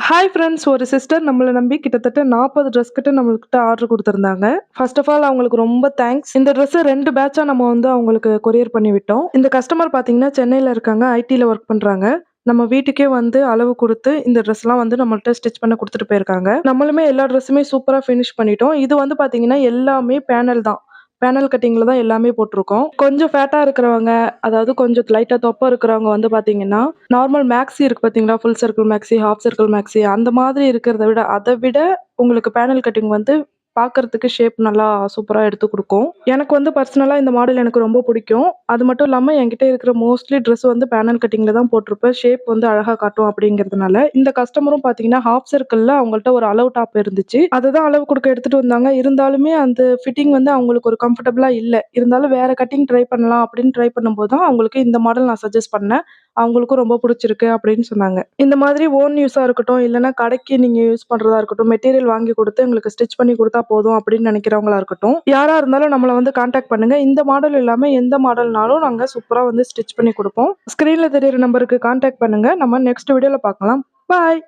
Hi friends, ஒரு sister நம்மள நம்பி கிட்டத்தட்ட 40 ட்ரெஸ் கிட்ட நம்மள்கிட்ட ஆர்டர் குடுத்துருந்தாங்க. ஃபர்ஸ்ட் ஆஃப் ஆல் அவங்களுக்கு ரொம்ப தேங்க்ஸ். இந்த ட்ரெஸ்ஸ 2 பேட்சா நம்ம அவங்களுக்கு கொரியர் பண்ணி விட்டோம். இந்த கஸ்டமர் பார்த்தீங்கன்னா, சென்னையில இருக்காங்க. ஐடில ஒர்க் பண்றாங்க. நம்ம வீட்டுக்கே அளவு குடுத்து, இந்த ட்ரெஸ்லாம் நம்மள்ட்ட ஸ்டிச் பண்ண குடுத்துட்டு போயிருக்காங்க. நம்மளுமே எல்லா ட்ரெஸ்ஸுமே சூப்பரா ஃபினிஷ் பண்ணிட்டோம். இது பார்த்தீங்கன்னா, எல்லாமே பேனல் தான். பேனல் கட்டிங்ல தான் எல்லாமே போட்டிருக்கோம். கொஞ்சம் ஃபேட்டா இருக்கிறவங்க, அதாவது கொஞ்சம் லைட்டா தொப்பை இருக்கிறவங்க பார்த்தீங்கன்னா, நார்மல் மேக்ஸி இருக்கு பார்த்தீங்களா? Full circle maxi, half circle maxi அந்த மாதிரி இருக்கிறத விட, அத விட உங்களுக்கு பேனல் கட்டிங் பார்க்கறதுக்கு ஷேப் நல்லா சூப்பரா எடுத்து குடுக்கும். எனக்கு பர்சனலா இந்த மாடல் எனக்கு ரொம்ப பிடிக்கும். அது மட்டும் இல்லாம என்கிட்ட இருக்கிற மோஸ்ட்லி ட்ரெஸ் பேனல் கட்டிங்ல தான் போட்டிருப்பேன். ஷேப் அழகா காட்டும் அப்படிங்கிறதுனால, இந்த கஸ்டமரும் பார்த்தீங்கன்னா, ஹாஃப் சர்க்கிள்ல அவங்கள்ட்ட ஒரு அளவு டாப் இருந்துச்சு. அததான் அளவு குடுக்க எடுத்துட்டு வந்தாங்க. இருந்தாலுமே அந்த ஃபிட்டிங் அவங்களுக்கு ஒரு கம்ஃபர்டபுளா இல்ல. இருந்தாலும் வேற கட்டிங் ட்ரை பண்ணலாம் அப்படின்னு ட்ரை பண்ணும்போது தான் அவங்களுக்கு இந்த மாடல் நான் சஜெஸ்ட் பண்ணேன். அவங்களுக்கும் ரொம்ப புடிச்சிருக்கு அப்படின்னு சொன்னாங்க. இந்த மாதிரி ஓன் யூஸா இருக்கட்டும், இல்லன்னா கடைக்கு நீங்க யூஸ் பண்றதா இருக்கட்டும், மெட்டீரியல் வாங்கி குடுத்து எங்களுக்கு ஸ்டிச் பண்ணி குடுத்தா போதும் அப்படின்னு நினைக்கிறவங்களா இருக்கட்டும், யாரா இருந்தாலும் நம்மள கான்டாக்ட் பண்ணுங்க. இந்த மாடல் இல்லாம எந்த மாடல்னாலும் நாங்க சூப்பரா ஸ்டிச் பண்ணி குடுப்போம். ஸ்க்ரீன்ல தெரியிற நம்பருக்கு கான்டாக்ட் பண்ணுங்க. நம்ம நெக்ஸ்ட் வீடியோல பார்க்கலாம். பாய்.